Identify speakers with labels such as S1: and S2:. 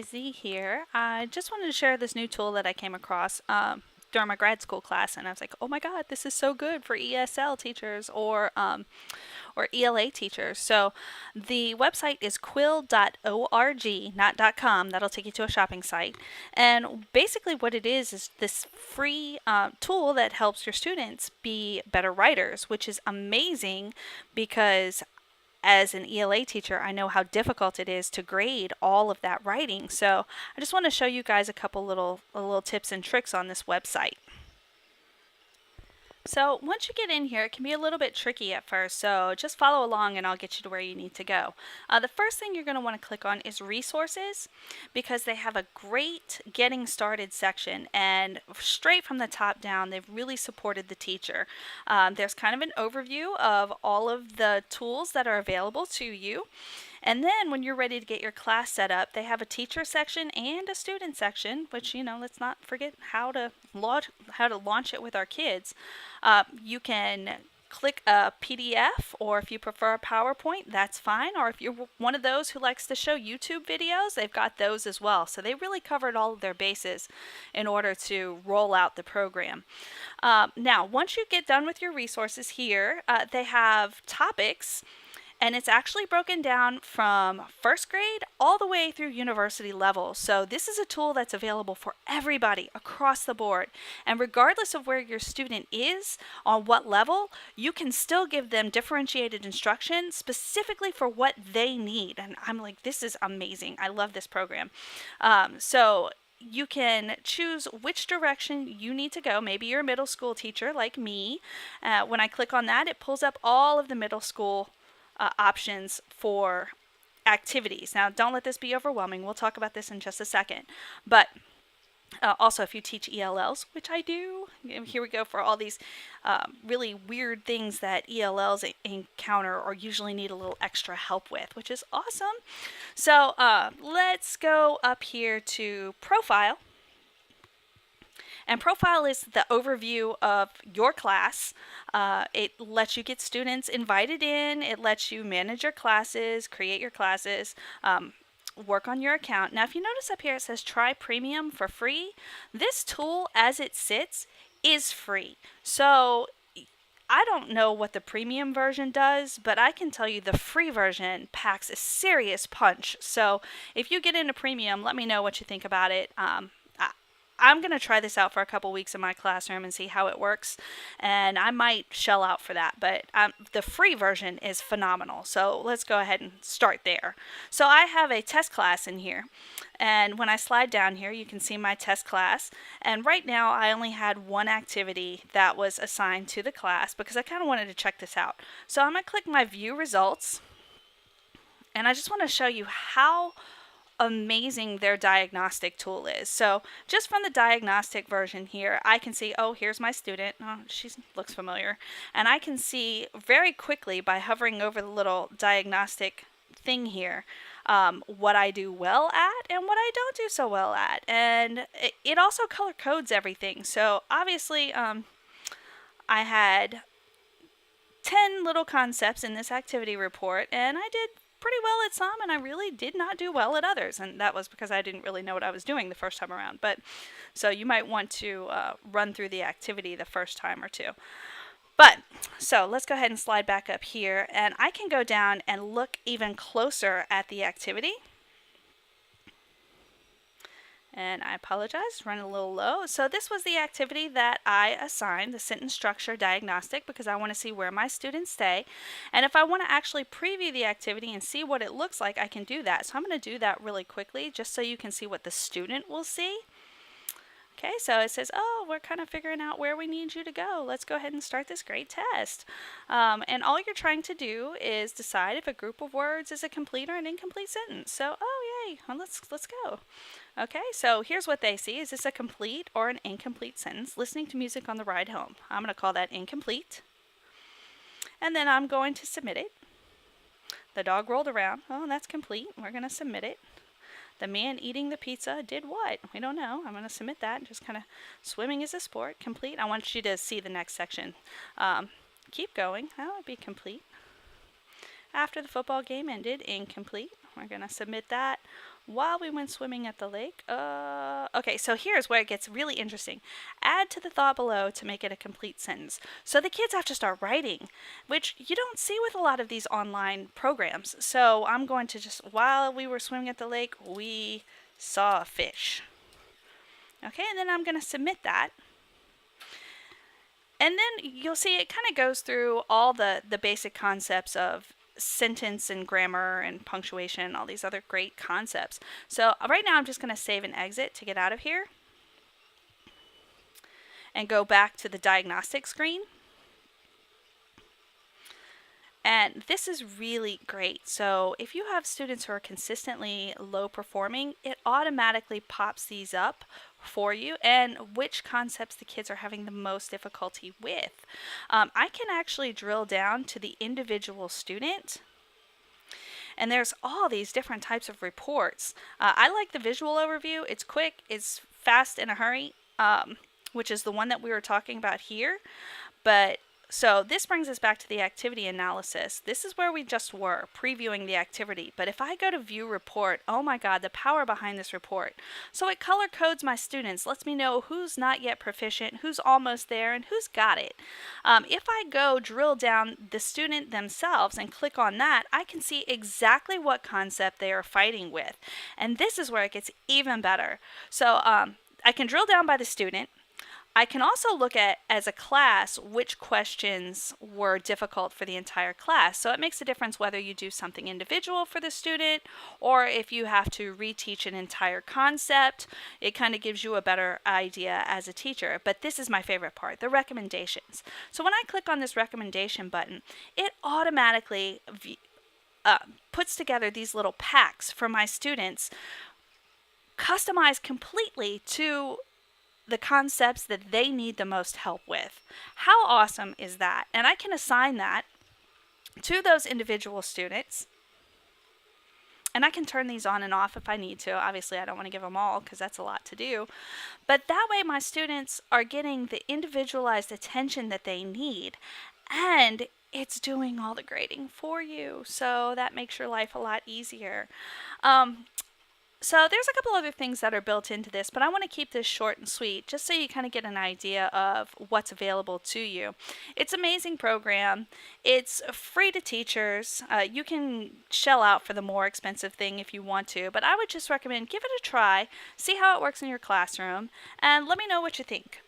S1: XYZ here. I just wanted to share this new tool that I came across during my grad school class, and I was like, "Oh my God, this is so good for ESL teachers or ELA teachers." So the website is quill.org, not .com. That'll take you to a shopping site. And basically, what it is this free tool that helps your students be better writers, which is amazing because as an ELA teacher, I know how difficult it is to grade all of that writing. So I just want to show you guys a couple little tips and tricks on this website. So once you get in here, it can be a little bit tricky at first, so just follow along and I'll get you to where you need to go. The first thing you're going to want to click on is resources, because they have a great getting started section, and straight from the top down they've really supported the teacher. There's kind of an overview of all of the tools that are available to you. And then when you're ready to get your class set up, they have a teacher section and a student section, which, let's not forget how to launch it with our kids. You can click a PDF, or if you prefer a PowerPoint, that's fine. Or if you're one of those who likes to show YouTube videos, they've got those as well. So they really covered all of their bases in order to roll out the program. Now, once you get done with your resources here, they have topics. And it's actually broken down from first grade all the way through university level. So this is a tool that's available for everybody across the board. And regardless of where your student is, on what level, you can still give them differentiated instruction specifically for what they need. And I'm like, this is amazing. I love this program. So you can choose which direction you need to go. Maybe you're a middle school teacher like me. When I click on that, it pulls up all of the middle school options for activities. Now, don't let this be overwhelming. We'll talk about this in just a second. But also, if you teach ELLs, which I do, here we go for all these really weird things that ELLs encounter or usually need a little extra help with, which is awesome. So let's go up here to Profile. And Profile is the overview of your class. It lets you get students invited in. It lets you manage your classes, create your classes, work on your account. Now, if you notice up here, it says try premium for free. This tool, as it sits, is free. So I don't know what the premium version does, but I can tell you the free version packs a serious punch. So if you get into premium, let me know what you think about it. I'm going to try this out for a couple weeks in my classroom and see how it works, and I might shell out for that, but the free version is phenomenal. So let's go ahead and start there. So I have a test class in here, and when I slide down here, you can see my test class, and right now I only had one activity that was assigned to the class because I kind of wanted to check this out. So I'm going to click my view results, and I just want to show you how amazing their diagnostic tool is. So just from the diagnostic version here, I can see, oh, here's my student. Oh, she looks familiar. And I can see very quickly by hovering over the little diagnostic thing here, what I do well at and what I don't do so well at. And it also color codes everything. So obviously, I had 10 little concepts in this activity report, and I did pretty well at some, and I really did not do well at others, and that was because I didn't really know what I was doing the first time around. But so you might want to run through the activity the first time or two. But so let's go ahead and slide back up here, and I can go down and look even closer at the activity. And I apologize, running a little low. So this was the activity that I assigned, the sentence structure diagnostic, because I want to see where my students stay. And if I want to actually preview the activity and see what it looks like, I can do that. So I'm going to do that really quickly just so you can see what the student will see. Okay, so it says, oh, we're kind of figuring out where we need you to go. Let's go ahead and start this great test. And all you're trying to do is decide if a group of words is a complete or an incomplete sentence. So, oh, yay, well, let's go. Okay, so here's what they see. Is this a complete or an incomplete sentence? Listening to music on the ride home. I'm going to call that incomplete. And then I'm going to submit it. The dog rolled around. Oh, that's complete. We're going to submit it. The man eating the pizza did what? We don't know. I'm going to submit that. Just kind of swimming is a sport. Complete. I want you to see the next section. Keep going. That would be complete. After the football game ended, incomplete. We're going to submit that. while we went swimming at the lake. Okay, so here's where it gets really interesting. Add to the thought below to make it a complete sentence. So the kids have to start writing, which you don't see with a lot of these online programs. So I'm going to just, while we were swimming at the lake, we saw a fish. Okay, and then I'm going to submit that. And then you'll see it kind of goes through all the basic concepts of sentence and grammar and punctuation and all these other great concepts. So right now I'm just going to save and exit to get out of here and go back to the diagnostic screen. And this is really great. So if you have students who are consistently low performing, it automatically pops these up for you and which concepts the kids are having the most difficulty with. I can actually drill down to the individual student. And there's all these different types of reports. I like the visual overview. It's quick, it's fast in a hurry, which is the one that we were talking about here. But so this brings us back to the activity analysis. This is where we just were, previewing the activity. But if I go to view report, oh my God, the power behind this report. So it color codes my students, lets me know who's not yet proficient, who's almost there, and who's got it. If I go drill down the student themselves and click on that, I can see exactly what concept they are fighting with. And this is where it gets even better. So I can drill down by the student. I can also look at, as a class, which questions were difficult for the entire class. So it makes a difference whether you do something individual for the student or if you have to reteach an entire concept. It kind of gives you a better idea as a teacher. But this is my favorite part, the recommendations. So when I click on this recommendation button, it automatically puts together these little packs for my students, customized completely to the concepts that they need the most help with. How awesome is that? And I can assign that to those individual students. And I can turn these on and off if I need to. Obviously, I don't want to give them all because that's a lot to do. But that way my students are getting the individualized attention that they need. And it's doing all the grading for you. So that makes your life a lot easier. So there's a couple other things that are built into this, but I want to keep this short and sweet just so you kind of get an idea of what's available to you. It's an amazing program. It's free to teachers. You can shell out for the more expensive thing if you want to, but I would just recommend give it a try, see how it works in your classroom, and let me know what you think.